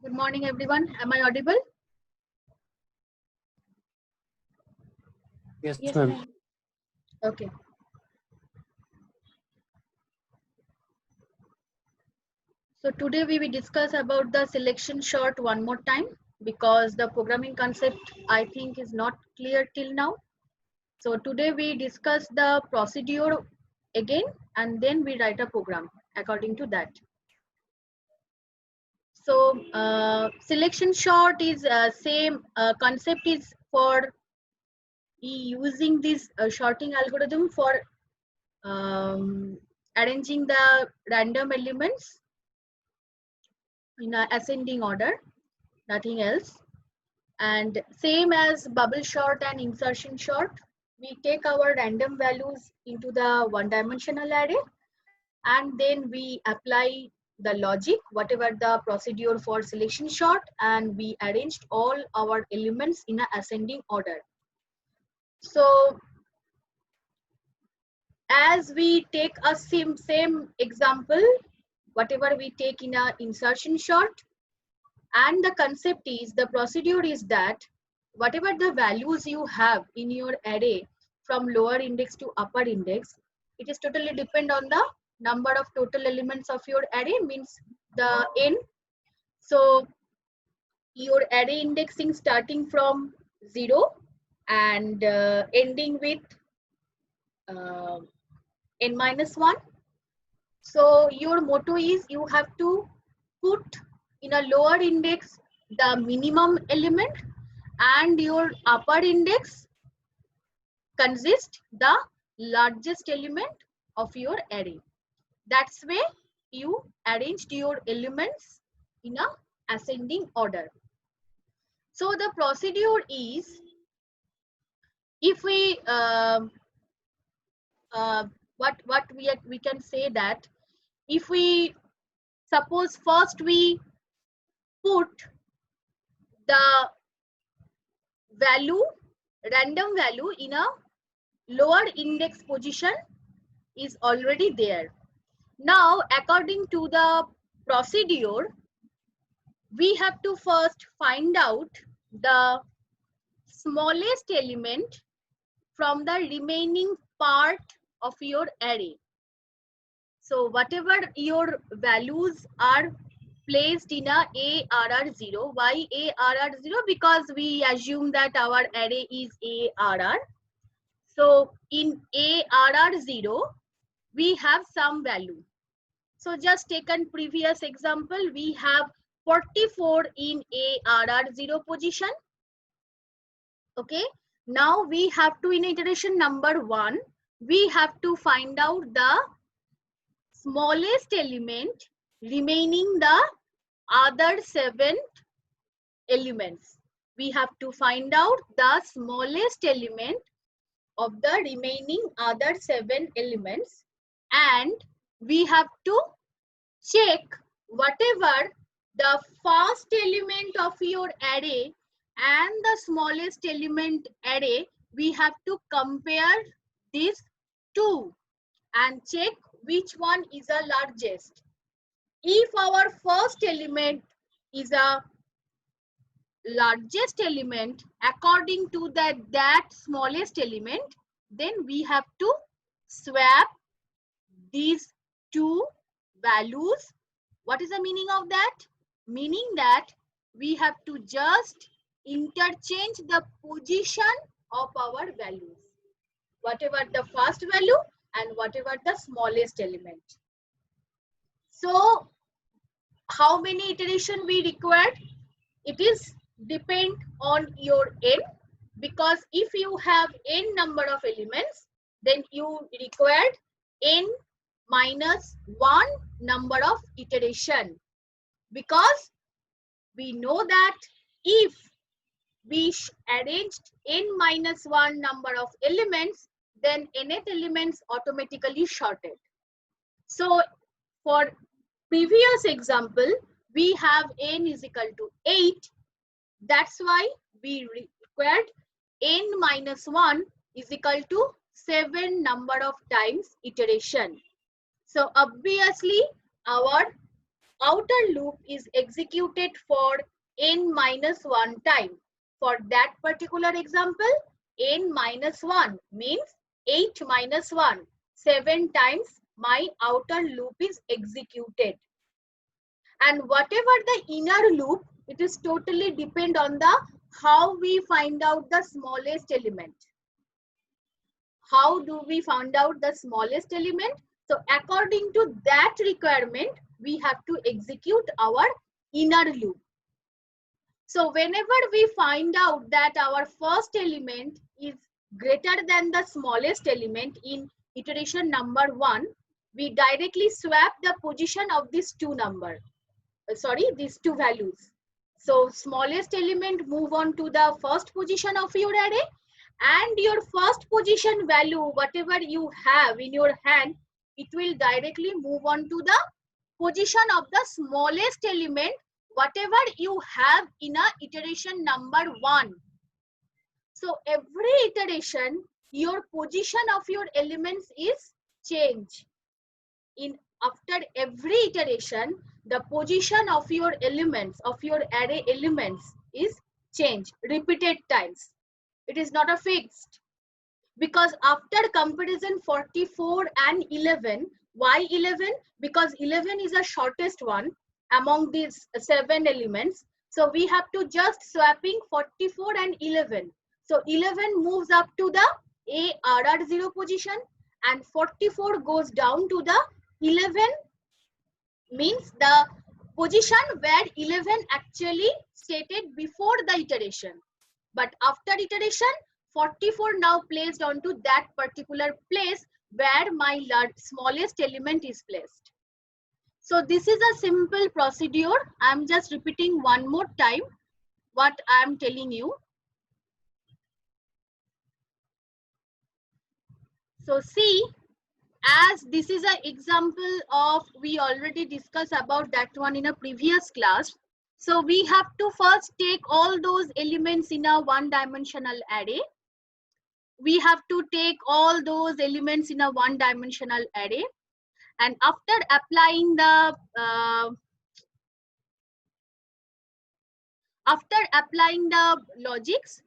Good morning, everyone. Am I audible? Yes, Yes, ma'am. ma'am. Okay. So today we will discuss about the selection short one more time because the programming concept I think is not clear till now. So today we discuss the procedure again and then we write a program according to that. So selection short is same concept is for using this sorting algorithm for arranging the random elements in a ascending order, nothing else. And same as bubble sort and insertion sort, we take our random values into the one-dimensional array and then we apply the logic, whatever the procedure for selection sort, and we arranged all our elements in a ascending order. So as we take a same example, whatever we take in a insertion sort, and the concept is, the procedure is that whatever the values you have in your array from lower index to upper index, it is totally depend on the number of total elements of your array, means the n. So your array indexing starting from 0 and ending with n minus 1. So your motto is you have to put in a lower index the minimum element and your upper index consists the largest element of your array. That's way you arranged your elements in a ascending order. So the procedure is, if we what we can say that if we suppose first we put the random value in a lower index position is already there. Now, according to the procedure, we have to first find out the smallest element from the remaining part of your array. So whatever your values are placed in a ARR0. Why ARR0? Because we assume that our array is ARR. So in ARR0, we have some value. So just taken previous example, we have 44 in ARR0 position. Okay. Now we have to, in iteration number 1, we have to find out the smallest element remaining the other 7 elements. We have to find out the smallest element of the remaining other 7 elements, and we have to check whatever the first element of your array and the smallest element array, we have to compare these two and check which one is the largest. If our first element is a largest element according to that smallest element, then we have to swap these two values. What is the meaning of that? Meaning that we have to just interchange the position of our values, whatever the first value and whatever the smallest element. So how many iteration we required? It is depend on your n, because if you have n number of elements, then you required n minus 1 number of iteration, because we know that if we arranged n minus 1 number of elements, then nth elements automatically sorted. So for previous example, we have n is equal to 8. That's why we required n minus 1 is equal to 7 number of times iteration. So obviously our outer loop is executed for n minus 1 time. For that particular example, n minus 1 means 8 minus 1. 7 times my outer loop is executed. And whatever the inner loop, it is totally depend on the how we find out the smallest element. How do we find out the smallest element? So according to that requirement, we have to execute our inner loop. So whenever we find out that our first element is greater than the smallest element in iteration number 1, we directly swap the position of these two these two values. So smallest element move on to the first position of your array, and your first position value, whatever you have in your hand, it will directly move on to the position of the smallest element, whatever you have in a iteration number 1. So every iteration, your position of your elements is changed. After every iteration, the position of your elements, of your array elements, is changed repeated times. It is not a fixed. Because after comparison 44 and 11, why 11? Because 11 is the shortest one among these 7 elements. So we have to just swapping 44 and 11. So 11 moves up to the ARR0 position and 44 goes down to the 11, means the position where 11 actually stated before the iteration. But after iteration, 44 now placed onto that particular place where my smallest element is placed. So this is a simple procedure. I'm just repeating one more time what I'm telling you. So see, as this is an example of, we already discussed about that one in a previous class. So we have to first take all those elements in a one-dimensional array. We have to take all those elements in a one-dimensional array, and after applying the logics,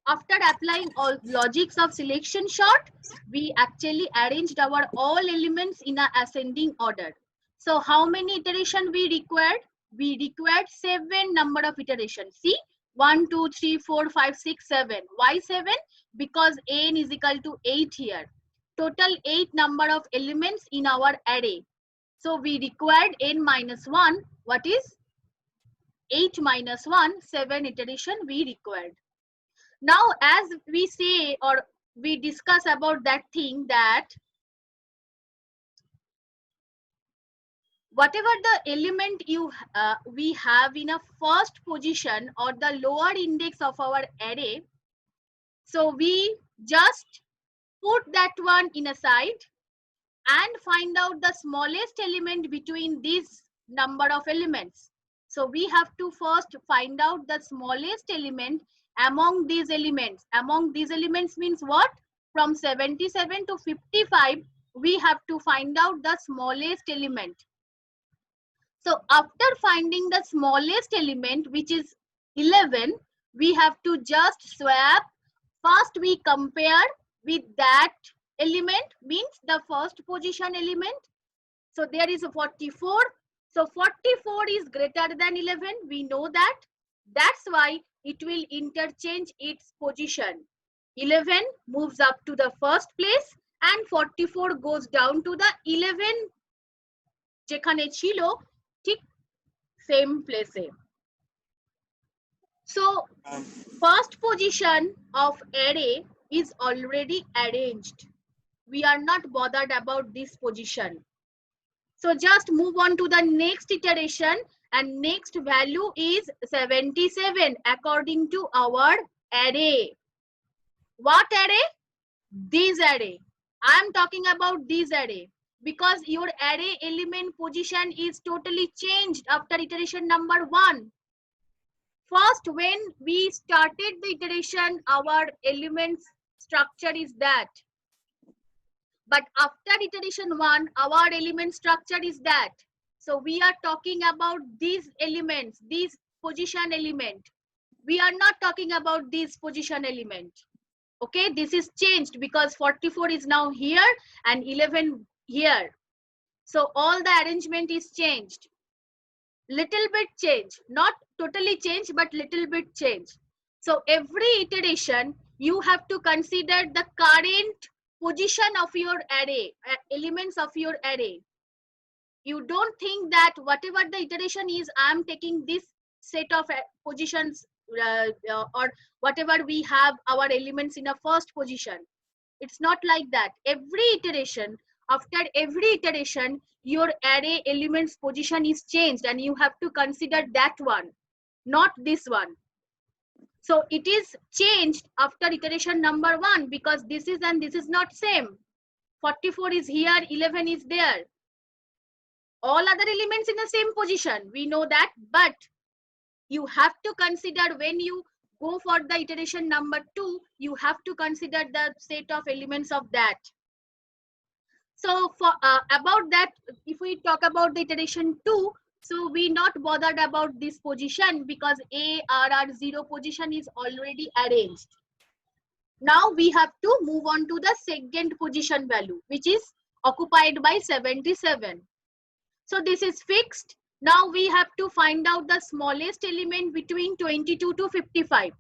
after applying all logics of selection sort, we actually arranged our all elements in a ascending order. So how many iterations we required? We required 7 number of iterations. See, 1, 2, 3, 4, 5, 6, 7. Why 7? Because n is equal to 8 here. Total 8 number of elements in our array. So we required n minus 1. What is 8 minus 1? 7 iteration we required. Now, as we say or we discuss about that thing, that whatever the element we have in a first position or the lower index of our array, so we just put that one in a side and find out the smallest element between these number of elements. So we have to first find out the smallest element among these elements. Among these elements means what? From 77 to 55, we have to find out the smallest element. So after finding the smallest element, which is 11, we have to just swap. First we compare with that element, means the first position element. So there is a 44. So 44 is greater than 11. We know that. That's why it will interchange its position. 11 moves up to the first place and 44 goes down to the 11 যেখানে ছিল ঠিক same place. So first position of array is already arranged. We are not bothered about this position. So just move on to the next iteration, and next value is 77 according to our array. What array? This array. I am talking about this array because your array element position is totally changed after iteration number 1. First, when we started the iteration, our elements structure is that. But after iteration 1, our element structure is that. So we are talking about these elements, these position element. We are not talking about this position element. Okay, this is changed because 44 is now here and 11 here. So all the arrangement is changed. Little bit change, not totally change, but little bit change. So every iteration, you have to consider the current position of your array, elements of your array. You don't think that whatever the iteration is, I'm taking this set of positions or whatever we have our elements in a first position. It's not like that. Every iteration, after every iteration, your array elements position is changed and you have to consider that one, not this one. So it is changed after iteration number 1 because this is and this is not same. 44 is here, 11 is there. All other elements in the same position, we know that, but you have to consider when you go for the iteration number 2, you have to consider the set of elements of that. So for about that, if we talk about the iteration 2, so we not bothered about this position because ARR0 position is already arranged. Now we have to move on to the second position value, which is occupied by 77. So this is fixed. Now we have to find out the smallest element between 22 to 55.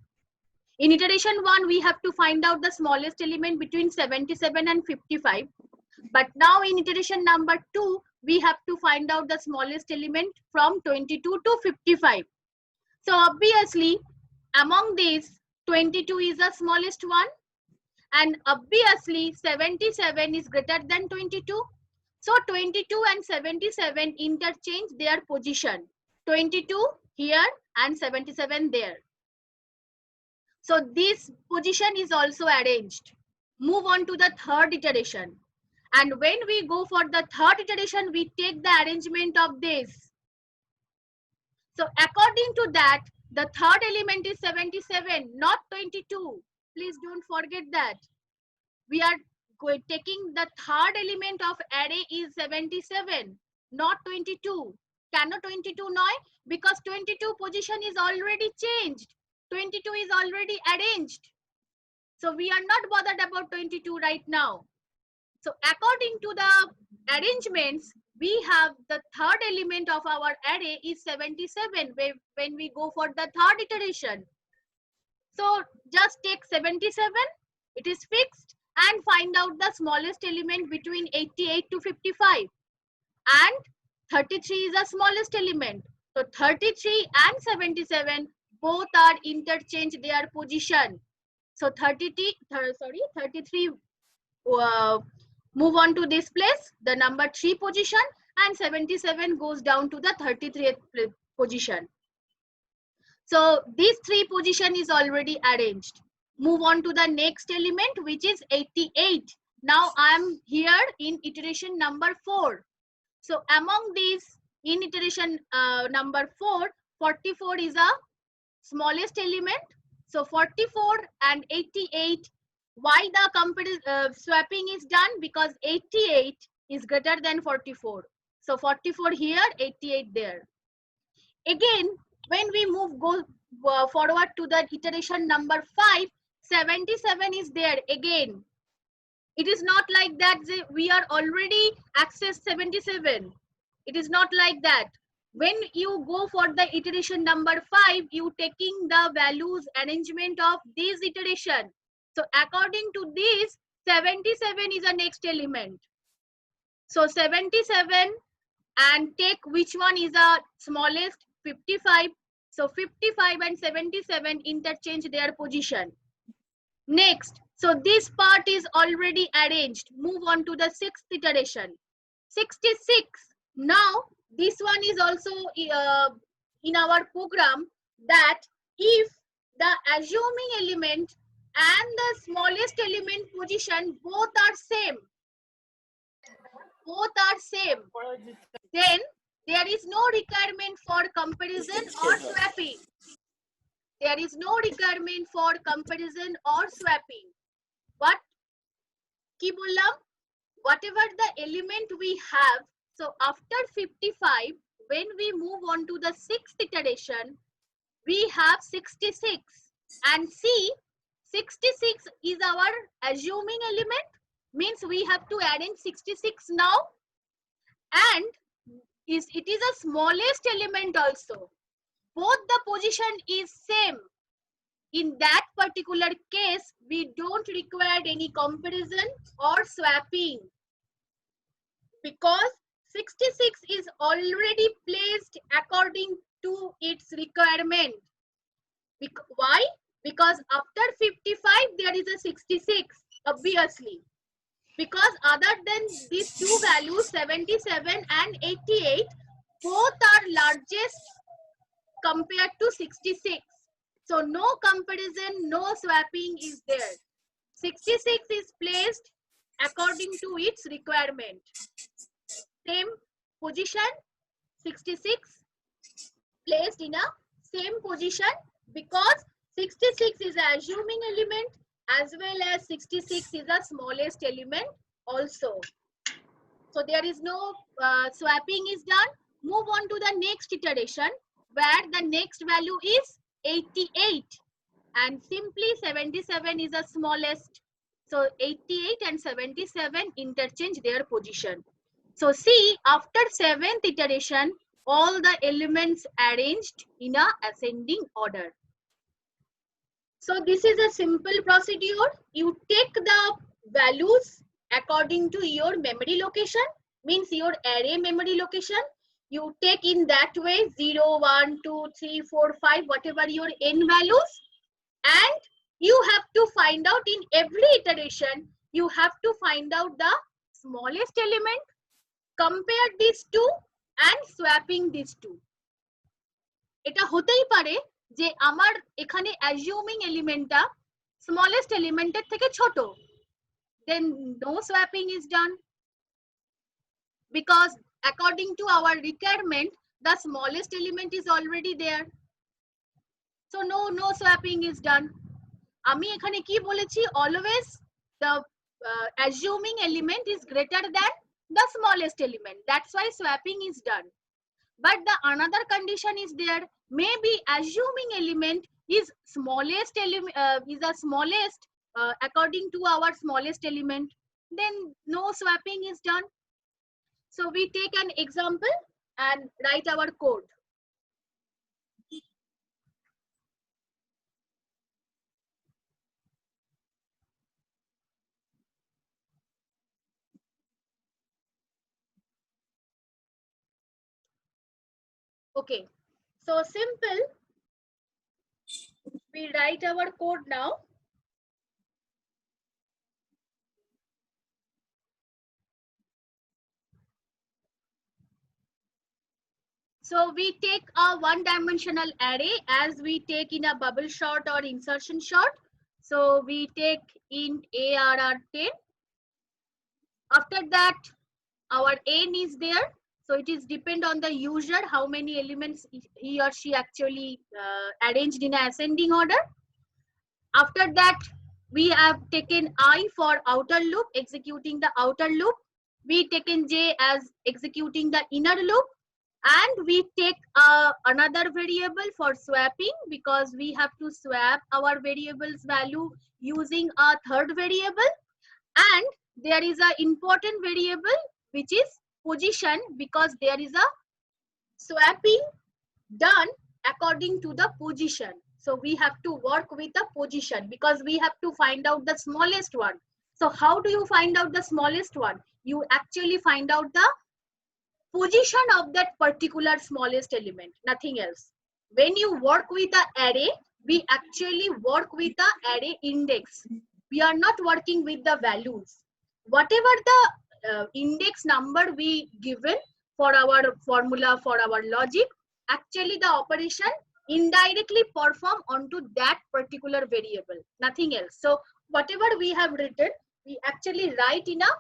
In iteration 1, we have to find out the smallest element between 77 and 55. But now in iteration number 2, we have to find out the smallest element from 22 to 55. So obviously, among these, 22 is the smallest one. And obviously, 77 is greater than 22. So 22 and 77 interchange their position. 22 here and 77 there. So this position is also arranged. Move on to the third iteration. And when we go for the third iteration, we take the arrangement of this. So according to that, the third element is 77, not 22. Please don't forget that. We are taking the third element of array is 77, not 22. Cannot 22 now? Because 22 position is already changed. 22 is already arranged. So we are not bothered about 22 right now. So according to the arrangements, we have the third element of our array is 77 when we go for the third iteration. So just take 77, it is fixed, and find out the smallest element between 88 to 55. And 33 is the smallest element. So 33 and 77 both are interchange their position. So 33 move on to this place, the number 3 position, and 77 goes down to the 33th position. So this 3 position is already arranged. Move on to the next element, which is 88. Now I am here in iteration number 4. So among these, in iteration number 4, 44 is a smallest element. So 44 and 88. Why the swapping is done? Because 88 is greater than 44. So 44 here, 88 there. Again, when we go forward to the iteration number 5, 77 is there again. It is not like that we are already accessed 77. It is not like that. When you go for the iteration number 5, you taking the values arrangement of this iteration. So according to this, 77 is the next element. So 77 and take which one is the smallest? 55. So 55 and 77 interchange their position. Next, so this part is already arranged. Move on to the 6th iteration. 66. Now this one is also in our program, that if the assuming element and the smallest element position both are same, then there is no requirement for comparison or swapping. There is no requirement for comparison or swapping. What? Ki bollam? whatever the element we have, so after 55, when we move on to the sixth iteration, we have 66. And see, 66 is our assuming element, means we have to arrange 66 now, and it is a smallest element also. Both the position is same. In that particular case, we don't require any comparison or swapping, because 66 is already placed according to its requirement. Why? Because after 55 there is a 66, obviously. Because other than these two values, 77 and 88, both are largest compared to 66. So no comparison, no swapping is there. 66 is placed according to its requirement. Same position, 66 placed in a same position, because 66 is an assuming element as well as 66 is the smallest element also. So there is no swapping is done. Move on to the next iteration, where the next value is 88, and simply 77 is the smallest. So 88 and 77 interchange their position. So see, after 7th iteration, all the elements arranged in a ascending order. So this is a simple procedure. You take the values according to your memory location, means your array memory location. You take in that way 0, 1, 2, 3, 4, 5, whatever your n values, and you have to find out in every iteration, you have to find out the smallest element, compare these two and swapping these two. এটা হতেই পারে যে আমার এখানে assuming এলিমেন্টটা smallest এলিমেন্টের থেকে ছোট, then no swapping is done, because according to our requirement the smallest element is already there, so no swapping is done. আমি এখানে কি বলেছি, always the assuming element is greater than the smallest element, that's why swapping is done. But the another condition is there, maybe assuming element is smallest element is the smallest according to our smallest element, then no swapping is done. So we take an example and write our code. Okay, so simple, we write our code now. So we take a one-dimensional array as we take in a bubble sort or insertion sort. So we take int arr10. After that, our n is there. So it is depend on the user how many elements he or she actually arranged in an ascending order. After that, we have taken I for outer loop, executing the outer loop. We taken j as executing the inner loop. And we take another variable for swapping, because we have to swap our variable's value using a third variable. And there is an important variable which is position, because there is a swapping done according to the position. So we have to work with the position, because we have to find out the smallest one. So how do you find out the smallest one? You actually find out the position of that particular smallest element, nothing else. When you work with the array, we actually work with the array index. We are not working with the values. Whatever the index number we given for our formula, for our logic, actually the operation indirectly perform onto that particular variable, nothing else. So whatever we have written, we actually write in a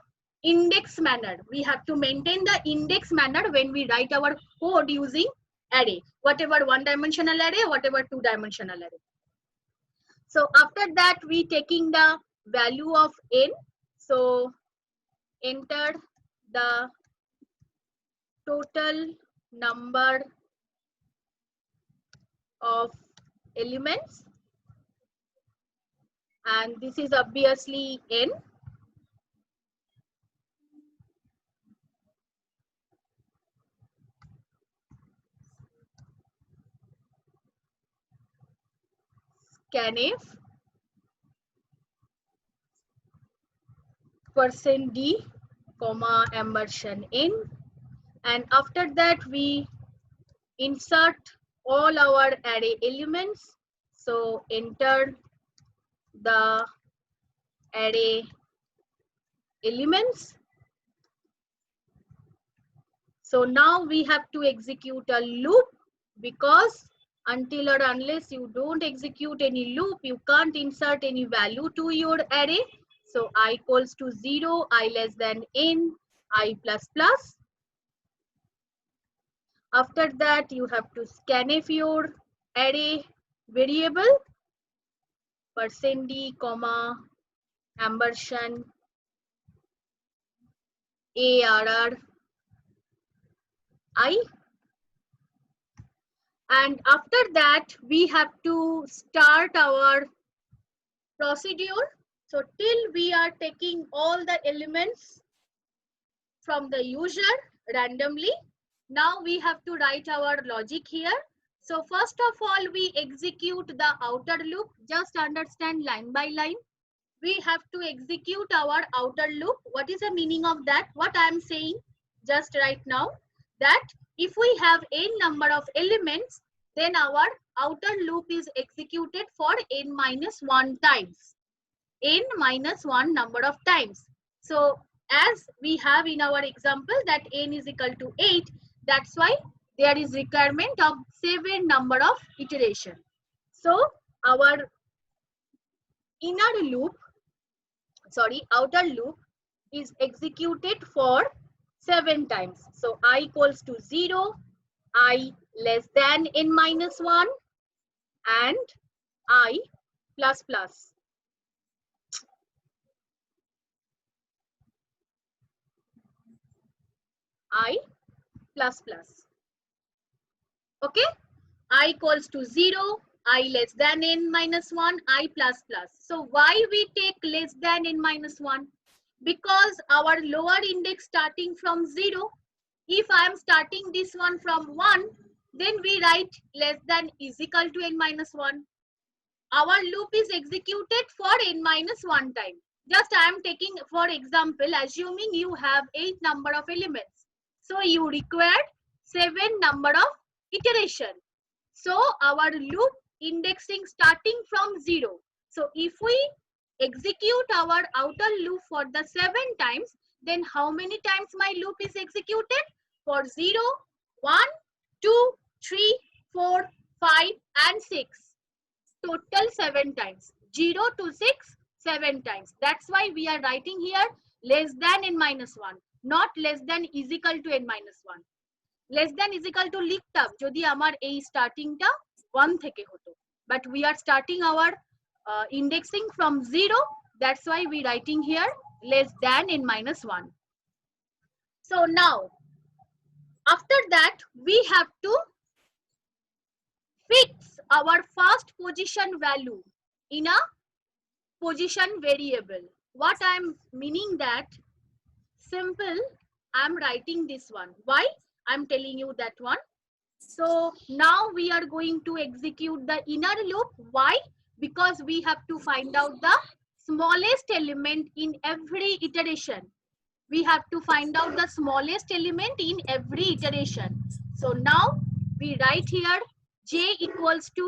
index manner. We have to maintain the index manner when we write our code using array, whatever one-dimensional array, whatever two-dimensional array. So after that, we taking the value of n. So enter the total number of elements, and this is obviously n. Scanf %d, comma ampersand n, and after that we insert all our array elements. So enter the array elements. So now we have to execute a loop, because until or unless you don't execute any loop, you can't insert any value to your array. So I equals to 0, I less than n, I plus plus. After that, you have to scanf your array variable %d, comma ampersand arr I, and after that we have to start our procedure. So till we are taking all the elements from the user randomly, now we have to write our logic here. So first of all, we execute the outer loop. Just understand line by line. We have to execute our outer loop. What is the meaning of that? What I am saying just right now, that if we have n number of elements, then our outer loop is executed for n minus 1 times. N minus 1 number of times. So as we have in our example that n is equal to 8, that's why there is requirement of 7 number of iteration. So our outer loop is executed for 7 times. So I equals to 0, I less than n minus 1, and I plus plus. I plus plus. Okay, I equals to 0, I less than n minus 1, I plus plus. So why we take less than n minus 1? Because our lower index starting from 0. If I am starting this one from 1, then we write less than is equal to n minus 1. Our loop is executed for n minus 1 time. Just I am taking for example, assuming you have 8 number of elements. So you require 7 number of iteration. So our loop indexing starting from 0. So if we execute our outer loop for the 7 times, then how many times my loop is executed? For 0, 1, 2, 3, 4, 5 and 6. Total 7 times. 0 to 6, 7 times. That's why we are writing here less than n minus 1, not less than is equal to n minus 1. Less than is equal to লিখতাম যদি আমার এই স্টার্টিংটা 1 থেকে হতো, but we are starting our indexing from 0, that's why we writing here less than n minus 1. So now after that we have to fix our first position value in a position variable. What I am meaning that, simple, I am writing this one. Why? I'm telling you that one. So now we are going to execute the inner loop. Why? Because we have to find out the smallest element in every iteration. We have to find out the smallest element in every iteration. So now we write here j equals to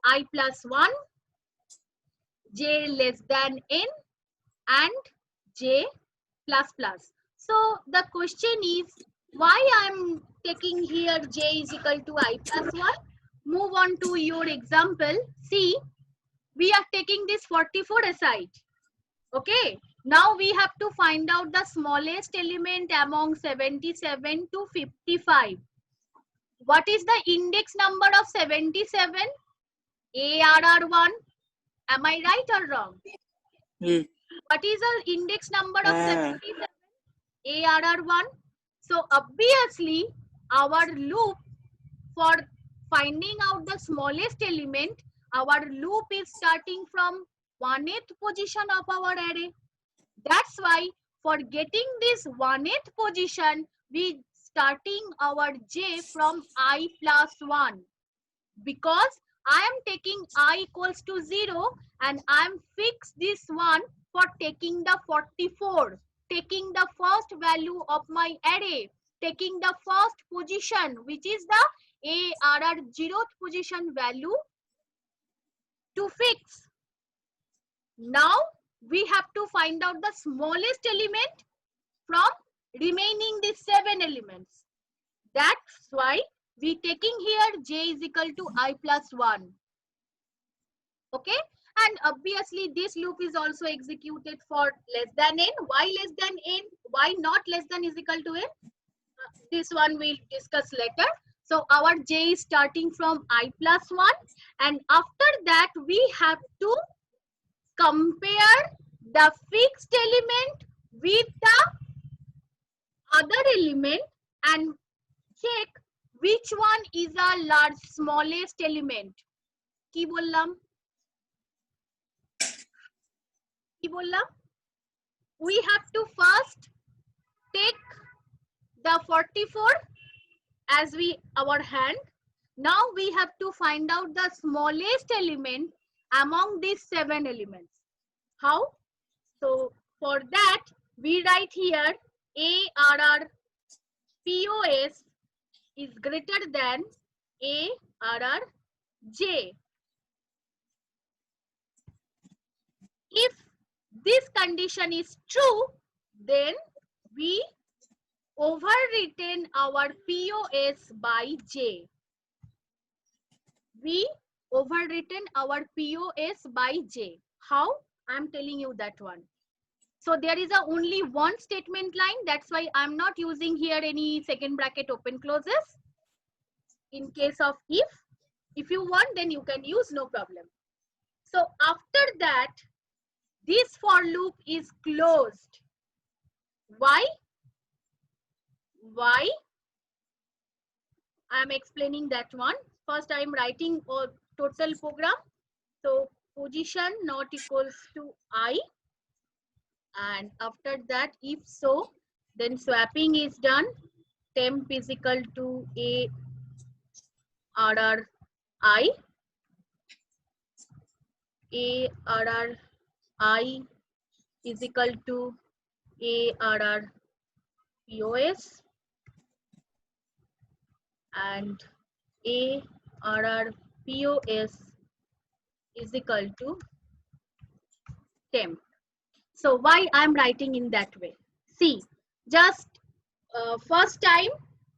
I plus 1, j less than n, and j plus plus. So the question is, why I'm taking here j is equal to I plus 1? Move on to your example. See, we are taking this 44 aside. Okay, now we have to find out the smallest element among 77 to 55. What is the index number of 77? ARR1. Am I right or wrong? What is the index number of 77? ARR1. So obviously our loop for finding out the smallest element, our loop is starting from 1th position of our array. That's why for getting this 1th position, we starting our j from I plus 1. Because I am taking I equals to 0 and I am fixed this one for taking the 44, taking the first value of my array, taking the first position, which is the ARR 0th position value to fix. Now we have to find out the smallest element from remaining these 7 elements. That's why we taking here j is equal to I plus 1. Okay, and obviously this loop is also executed for less than n. Why less than n? Why not less than is equal to n? This one we'll discuss later. So our j is starting from I plus 1, and after that we have to compare the fixed element with the other element and check which one is a smallest element. কি বললাম? We have to first take the 44 as our hand. Now we have to find out the smallest element among these 7 elements. How? So for that we write here ARR POS is greater than ARR J. If this condition is true, then we overwritten our POS by J. We overwritten our POS by J. How? I'm telling you that one. So there is only one statement line. That's why I'm not using here any second bracket open closes. In case of if you want, then you can use, no problem. So after that, this for loop is closed. Why? Why? I am explaining that one. First, I am writing a total program. So position not equals to I. And after that, if so, then swapping is done. Temp is equal to ARR I. ARR I is equal to ARR POS, and ARR POS is equal to temp. So why I'm writing in that way? See, just first time,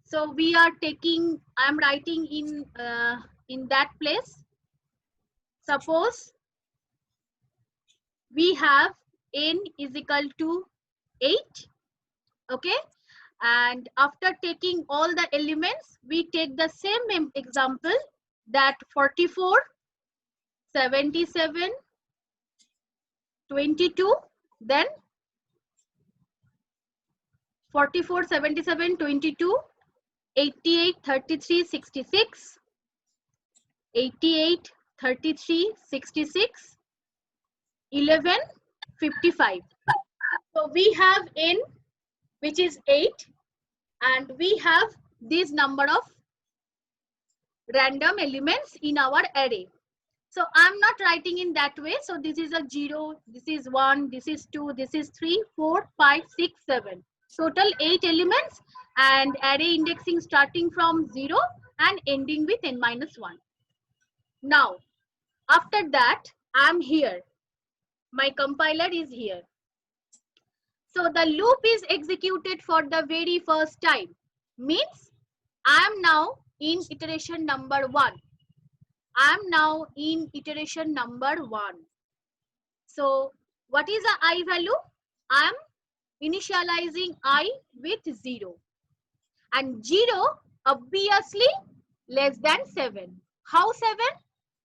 so we are taking, I'm writing in that place. Suppose we have n is equal to 8. Okay, and after taking all the elements, we take the same example, that 44, 77, 22, then 44, 77, 22, 88, 33, 66, 88, 33, 66, 11, 55. So we have n, which is 8, and we have this number of random elements in our array. So I'm not writing in that way. So this is a 0, this is 1, this is 2, this is 3, 4, 5, 6, 7. Total 8 elements, and array indexing starting from 0 and ending with n minus 1. Now, after that, I'm here. My compiler is here. So the loop is executed for the very first time. Means I am now in iteration number 1. I am now in iteration number 1. So what is the I value? I am initializing I with 0. And 0 obviously less than 7. How 7?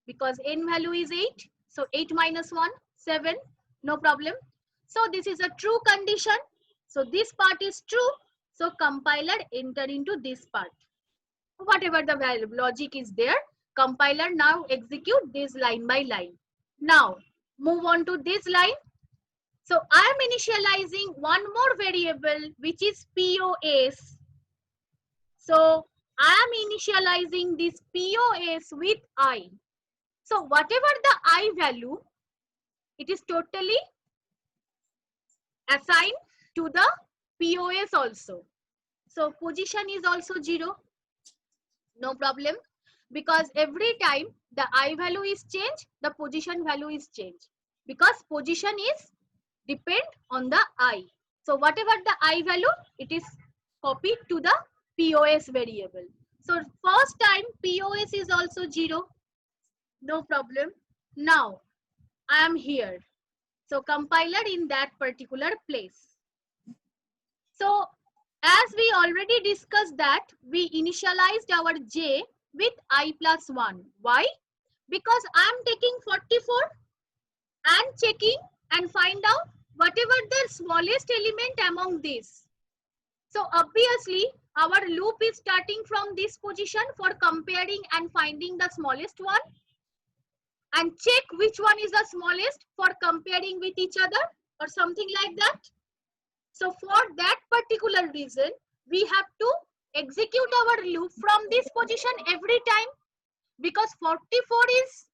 Because n value is 8. So 8 minus 1, 7. No problem. So this is a true condition. So this part is true. So compiler enter into this part. Whatever the value logic is there, compiler now execute this line by line. Now move on to this line. So I am initializing one more variable which is POS. So I am initializing this POS with I. So whatever the I value, it is totally assigned to the POS also. So position is also 0. No problem, because every time the I value is changed, the position value is changed, because position is depend on the I. So whatever the I value, it is copied to the POS variable. So first time POS is also 0. No problem. Now I am here. So compiler in that particular place. So as we already discussed that we initialized our j with I plus 1. Why? Because I am taking 44 and checking and find out whatever the smallest element among these. So obviously our loop is starting from this position for comparing and finding the smallest one, and check which one is the smallest for comparing with each other or something like that. So for that particular reason, we have to execute our loop from this position every time, because 44 is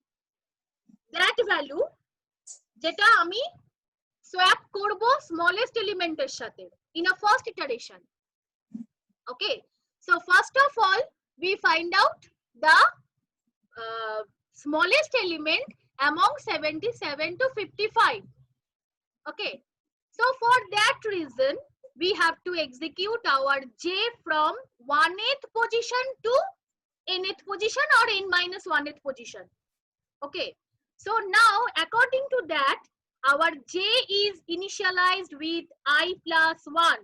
that value jeta ami swap korbo smallest element er sathe in a first iteration. Okay, so first of all we find out the smallest element among 77 to 55. Okay, so for that reason we have to execute our j from 1th position to nth position or n minus 1th position. Okay, so now according to that our j is initialized with I plus 1.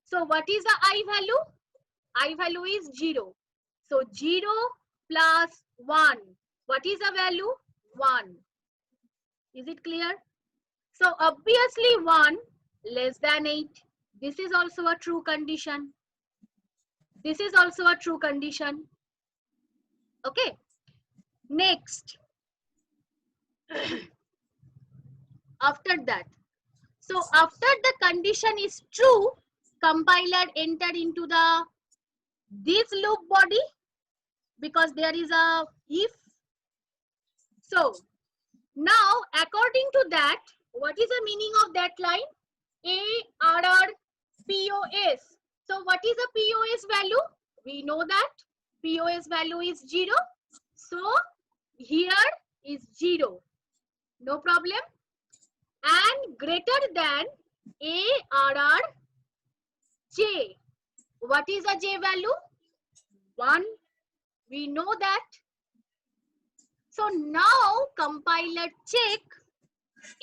So what is the I value? I value is 0. So 0 plus 1. What is the value? 1. Is it clear? So obviously 1 less than 8. This is also a true condition. This is also a true condition. Okay. Next. After that. So after the condition is true, compiler enter into the this loop body, because there is a if. So now according to that, what is the meaning of that line? ARR POS. So what is the POS value? We know that POS value is 0. So here is 0. No problem. And greater than ARR J. What is the J value? 1. We know that. So now compiler check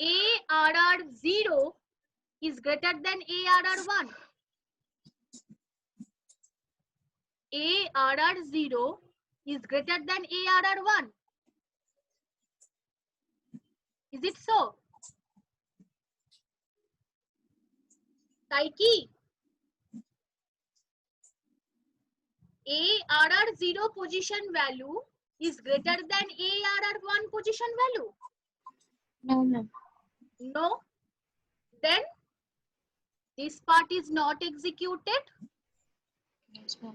ARR 0 is greater than ARR 1. ARR 0 is greater than ARR 1. Is it so? Taiki? ARR 0 position value is greater than ARR 1 position value? No, ma'am. No. Then this part is not executed. Yes, ma'am.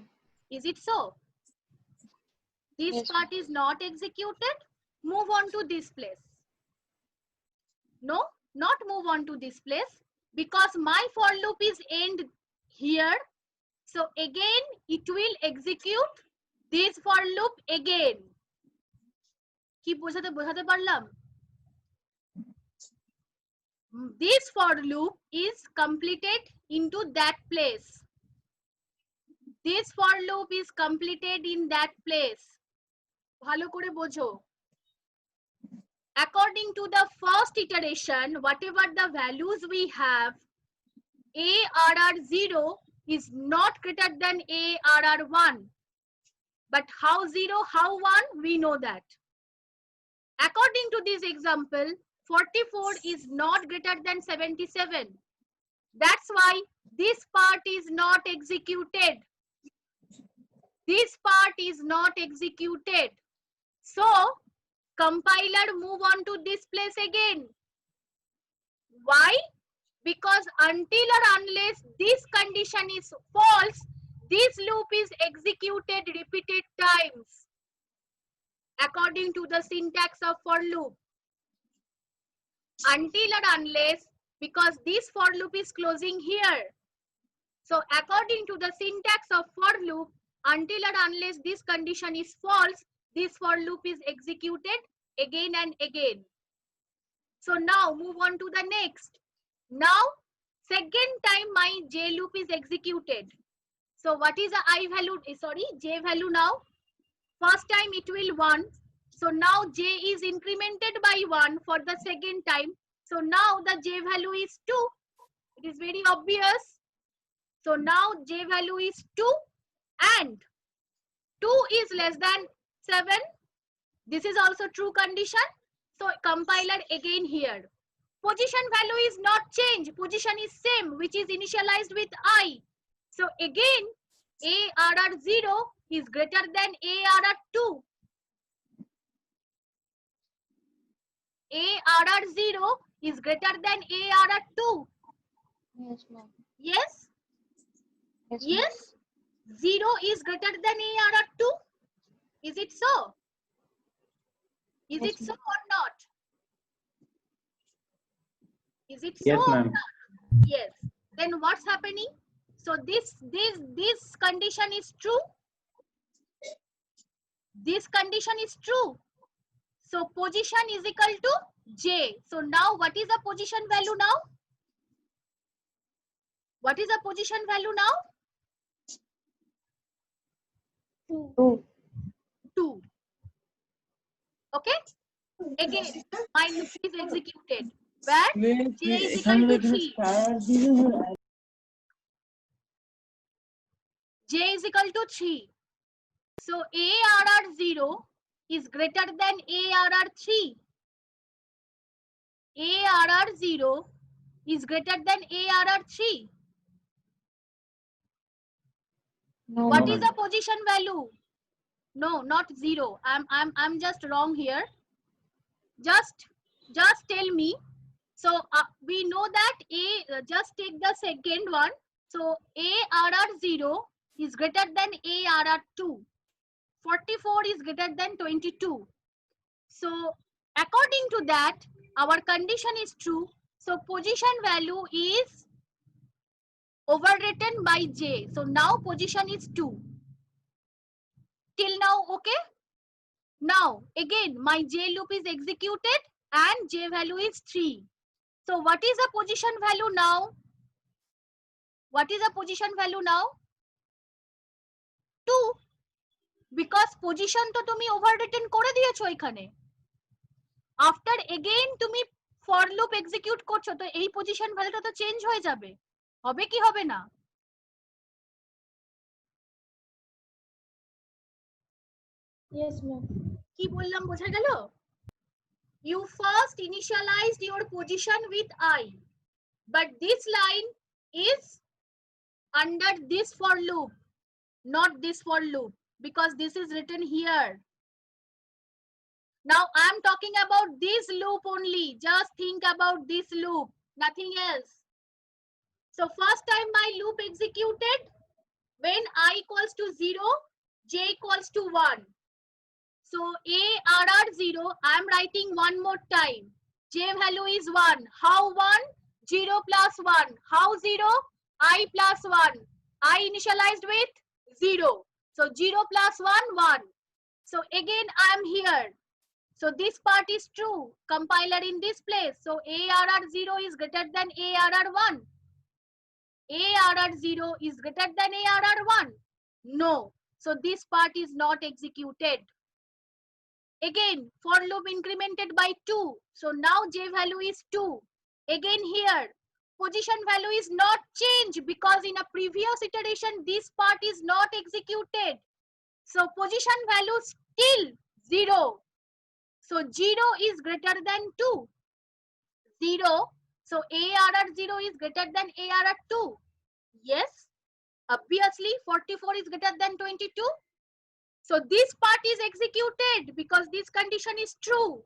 Is it so? This Yes, part is not executed. Move on to this place. No, not move on to this place, because my for loop is end here. So again it will execute this for loop again. কি বোঝাতে পারলাম? This for loop is completed into that place. This for loop is completed in that place. ভালো করে বোঝো। According to the first iteration, whatever the values we have, ARR 0 is not greater than ARR 1. But how 0, how 1, we know that. According to this example, 44 is not greater than 77. That's why this part is not executed. This part is not executed. So compiler move on to this place again. Why? Because until or unless this condition is false, this loop is executed repeated times according to the syntax of for loop. Until or unless, because this for loop is closing here. So according to the syntax of for loop, until or unless this condition is false, this for loop is executed again and again. So now move on to the next. Now second time my j loop is executed. So what is the I value, sorry, j value now? First time it will 1. So now j is incremented by 1 for the second time. So now the j value is 2. It is very obvious. So now j value is 2 and 2 is less than 7. This is also true condition. So compiler again here. Position value is not changed. Position is same, which is initialized with I. So again, ARR0 is greater than ARR2. ARR0 is greater than ARR2. Yes, ma'am. Yes? Yes, ma'am. Yes? 0 is greater than ARR2. Is it so? Is Yes, it so ma'am. or not? Is it so? Yes, or ma'am. not? Yes. Then what's happening? So this condition is true. This condition is true. So position is equal to j. So now what is the position value now? What is the position value now? 2. 2. Okay. Again, my loop is executed. Where j is equal to 3. J is equal to 3. So ARR0 is greater than ARR3. ARR0 is greater than ARR3. No, What No, is ma'am. the position value? No, not 0. I'm just wrong here. Just tell me. So we know that just take the second one. So ARR0 is greater than ARR2. 44 is greater than 22. So according to that, our condition is true. So position value is overwritten by j. So now position is 2. Till now, okay? Now again my j loop is executed and j value is 3. So what is the position value now? What is the position value now? 2. Because position to tumi overwritten kore diyecho ekhane. After again tumi for loop execute korcho to ei position value ta to change hoye jabe. Hobe ki hobe na? Yes, ma'am. কি বললাম বোঝা গেল? You first initialized your position with I, but this line is under this for loop, not this for loop, because this is written here. Now I am talking about this loop only. Just think about this loop, nothing else. So first time my loop executed when I equals to 0, j equals to 1. So ARR0, I am writing one more time. J value is 1. How 1? 0 plus 1. How 0? I plus 1. I initialized with 0. So 0 plus 1, 1. So again I am here. So this part is true. Compiler in this place. So ARR0 is greater than ARR1. ARR0 is greater than ARR1. No. So this part is not executed. Again, for loop incremented by 2. So now j value is 2. Again here, position value is not changed because in a previous iteration, this part is not executed. So position value still 0. So 0 is greater than 2. 0. So ARR 0 is greater than ARR 2. Yes, obviously 44 is greater than 22. So this part is executed because this condition is true.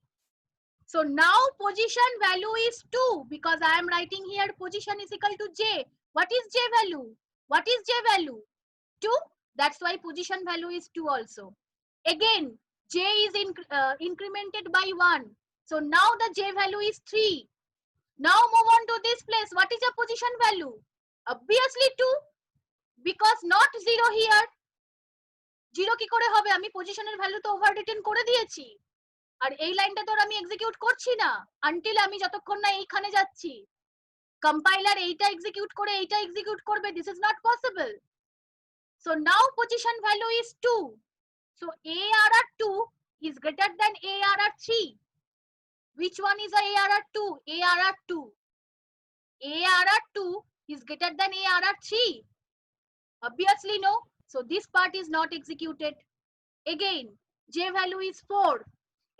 So now position value is 2 because I am writing here position is equal to J. What is J value? What is J value? 2. That's why position value is 2 also. Again, J is incremented by 1. So now the J value is 3. Now move on to this place. What is your position value? Obviously 2 because not 0 here. 0 কি করে হবে? আমি পজিশনের value তো ওভাররিটেন করে দিয়েছি। আর এই লাইনটা তো আমি এক্সিকিউট করছি না আনটিল আমি যতক্ষণ না এইখানে যাচ্ছি। কম্পাইলার এইটা এক্সিকিউট করে এইটা এক্সিকিউট করবে। This is not possible. So now position value is 2. So ARR 2 is greater than ARR 3. Which one is ARR 2? ARR 2. ARR 2 is greater than ARR 3. Obviously no. So this part is not executed. Again, J value is 4.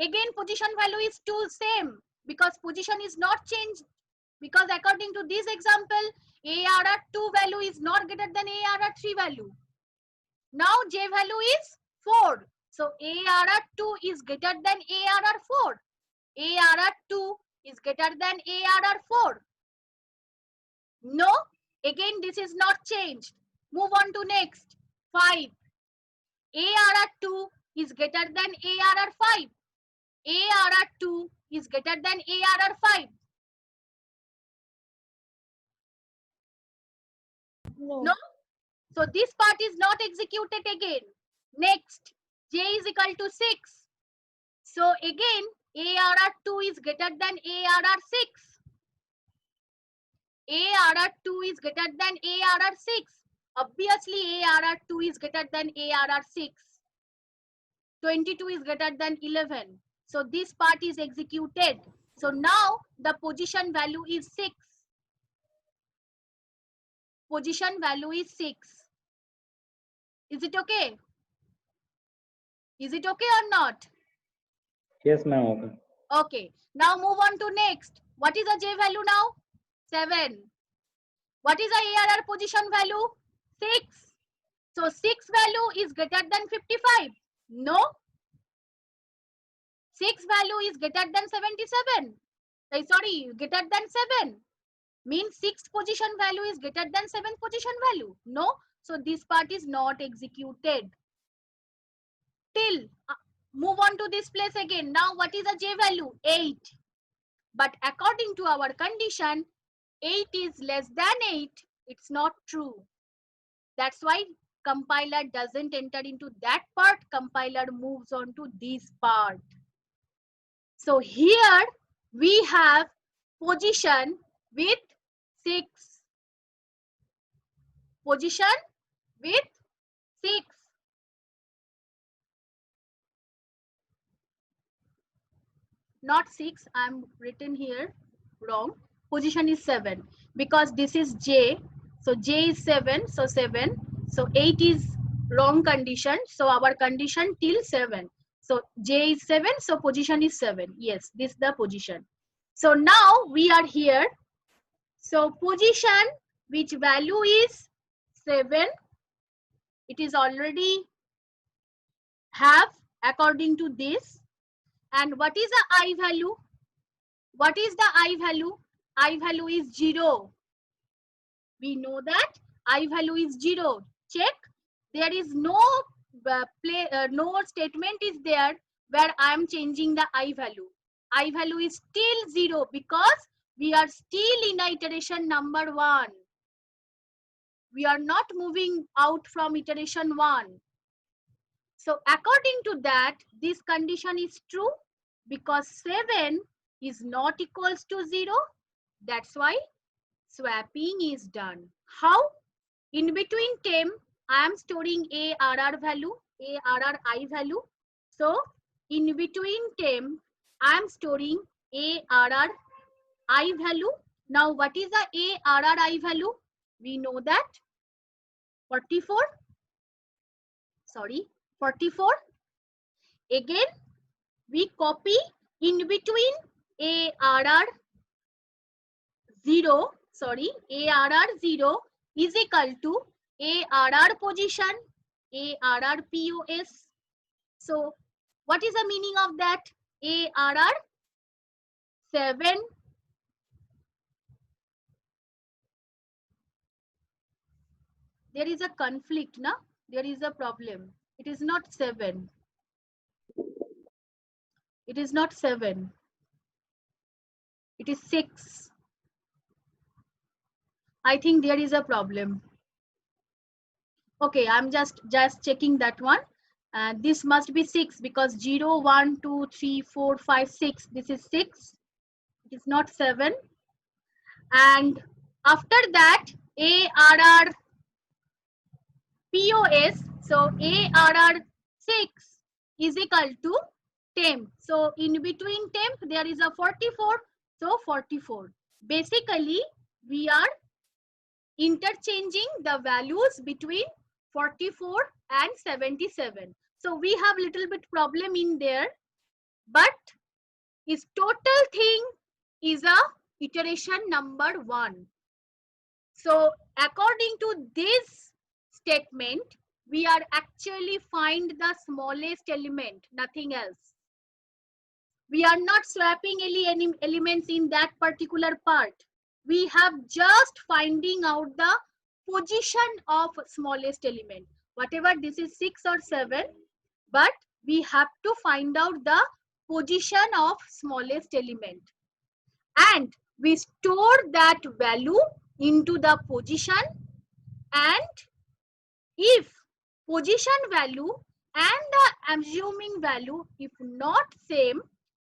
Again, position value is 2 same because position is not changed. Because according to this example, ARR 2 value is not greater than ARR 3 value. Now J value is 4. So ARR 2 is greater than ARR 4. ARR 2 is greater than ARR 4. No, again this is not changed. Move on to next. 5. ARR 2 is greater than ARR 5. ARR 2 is greater than ARR 5. No. So this part is not executed again. Next, J is equal to 6. So again, ARR 2 is greater than ARR 6. ARR 2 is greater than ARR 6. Obviously, ARR 2 is greater than ARR 6. 22 is greater than 11. So this part is executed. So now the position value is 6. Position value is 6. Is it okay? Is it okay or not? Yes, ma'am. Okay. Okay. Now move on to next. What is the J value now? 7. What is the ARR position value? 6. So 6 value is greater than 55. No. 6 value is greater than 77. Sorry, greater than 7. Means 6th position value is greater than 7th position value. No. So this part is not executed. Till move on to this place again. Now what is the J value? 8. But according to our condition, 8 is less than 8. It's not true. That's why compiler doesn't enter into that part. Compiler moves on to this part. So here we have position with 6. Position with 6. Not 6, I'm written here wrong. Position is 7 because this is J. So J is 7, so 7. So 8 is wrong condition. So our condition till 7. So J is 7, so position is 7. Yes, this is the position. So now we are here. So position which value is 7. It is already have according to this. And what is the I value? What is the I value? I value is 0. We know that I value is 0. Check. There is no no statement is there where I am changing the I value. I value is still 0 because we are still in iteration number 1. We are not moving out from iteration 1. So according to that, this condition is true because 7 is not equals to 0. That's why swapping is done. How? In between term, I am storing ARR value, ARR I value. So in between term, I am storing ARR I value. Now what is the ARR I value? We know that 44. Sorry, 44. Again, we copy in between ARR 0, sorry, ARR 0 is equal to ARR position, ARR POS. So what is the meaning of that? ARR 7. There is a conflict, na? There is a problem. It is not 7. It is not 7. It is 6. I think there is a problem. Okay, I'm just checking that one. This must be 6 because 0, 1, 2, 3, 4, 5, 6. This is 6. It is not 7. And after that, ARR POS. So ARR 6 is equal to temp. So in between temp, there is a 44. So 44. Basically, we are interchanging the values between 44 and 77. So we have little bit problem in there, but is total thing is a iteration number 1. So according to this statement, we are actually find the smallest element, nothing else. We are not swapping any elements in that particular part. We have just finding out the position of smallest element. Whatever this is 6 or 7, but we have to find out the position of smallest element. And we store that value into the position, and if position value and the assuming value if not same,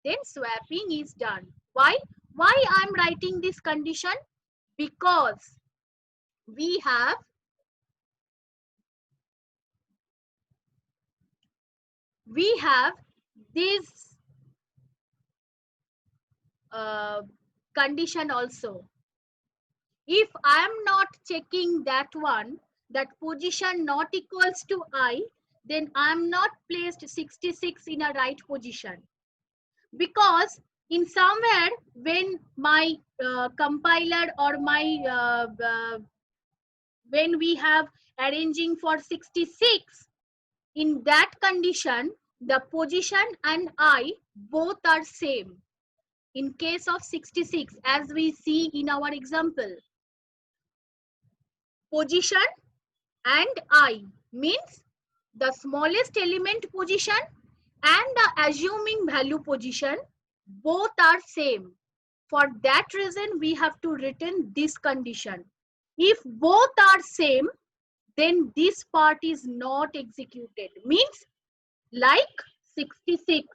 then swapping is done. Why I'm writing this condition? Because we have this condition also. If I am not checking that one, that position not equals to I, then I am not placed 66 in a right position. Because in somewhere when my compiler or my when we have arranging for 66, in that condition the position and I both are same. In case of 66, as we see in our example, position and I means the smallest element position and the assuming value position both are same. For that reason, we have to written this condition. If both are same, then this part is not executed. Means like 66.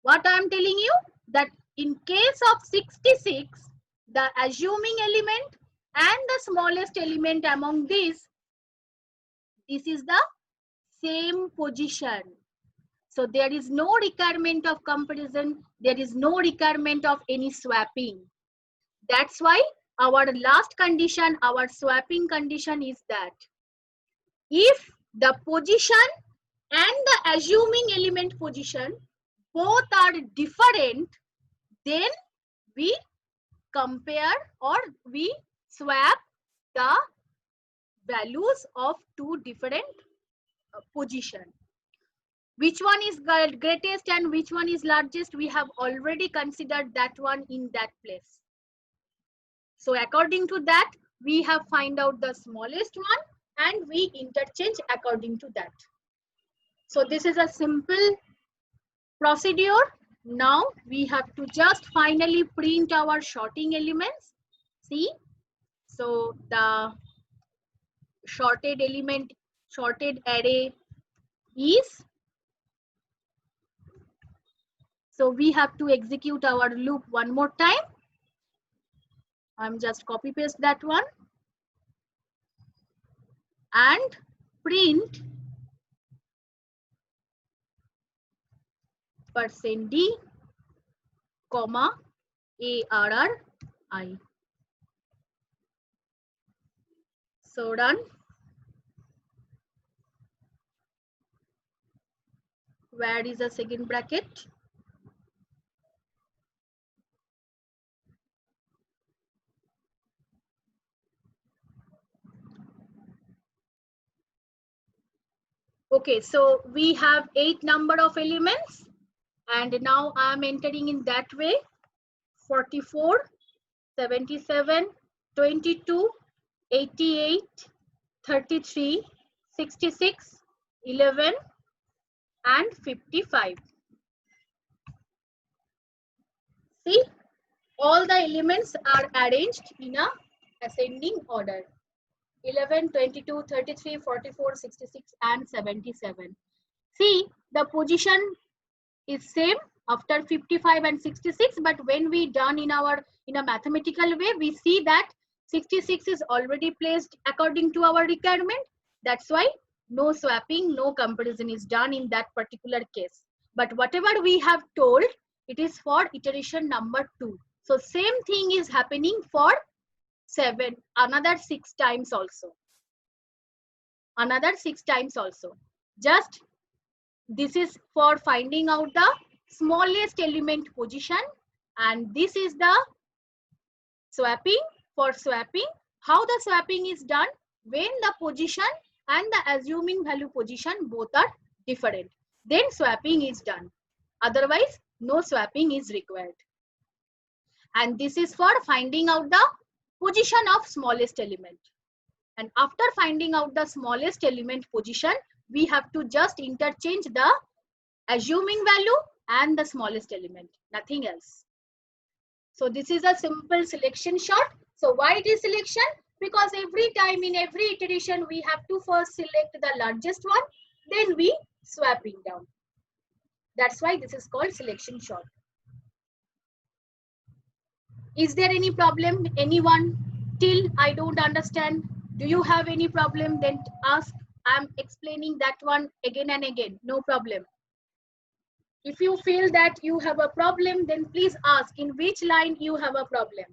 What I am telling you, that in case of 66, the assuming element and the smallest element among these, this is the same position. So there is no requirement of comparison. There is no requirement of any swapping. That's why our last condition, our swapping condition is that if the position and the assuming element position both are different, then we compare or we swap the values of two different position. Which one is greatest and which one is largest, we have already considered that one in that place. So according to that, we have find out the smallest one and we interchange according to that. So this is a simple procedure. Now we have to just finally print our sorting elements. See, so the sorted element, sorted array is, so we have to execute our loop one more time. I'm just copy paste that one and print %d, comma, ARRI. So done. Where is the second bracket? Okay, so we have 8 number of elements, and now I am entering in that way: 44, 77, 22, 88, 33, 66, 11, and 55. See, all the elements are arranged in a ascending order: 11, 22, 33, 44, 66, and 77. See, the position is same after 55 and 66, but when we done in a mathematical way, we see that 66 is already placed according to our requirement. That's why no swapping, no comparison is done in that particular case. But whatever we have told, it is for iteration number 2. So same thing is happening for 7, another 6 times also. Another 6 times also. Just this is for finding out the smallest element position, and this is the swapping. For swapping, how the swapping is done? When the position and the assuming value position both are different, then swapping is done. Otherwise, no swapping is required. And this is for finding out the position of smallest element. And after finding out the smallest element position, we have to just interchange the assuming value and the smallest element, nothing else. So this is a simple selection shot. So why it is selection? Because every time in every iteration we have to first select the largest one, then we swapping down. That's why this is called selection shot. Is there any problem? Anyone? Till I don't understand. Do you have any problem? Then ask. I'm explaining that one again and again. No problem. If you feel that you have a problem, then please ask in which line you have a problem.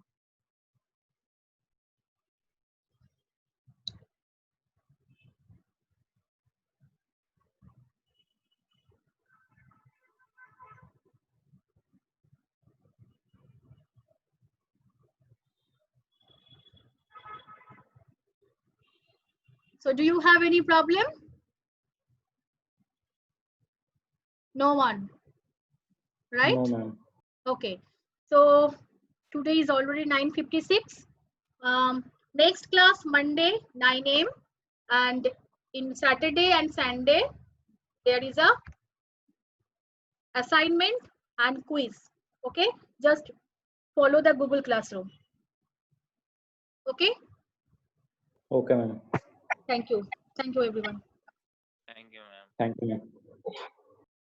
So do you have any problem? No one, right? No, ma'am. Okay. So today is already 9:56. Next class Monday 9 a.m. and in Saturday and Sunday there is a assignment and quiz. Okay, just follow the Google Classroom. Okay, Okay, ma'am. thank you everyone. Thank you, ma'am. Thank you, ma'am.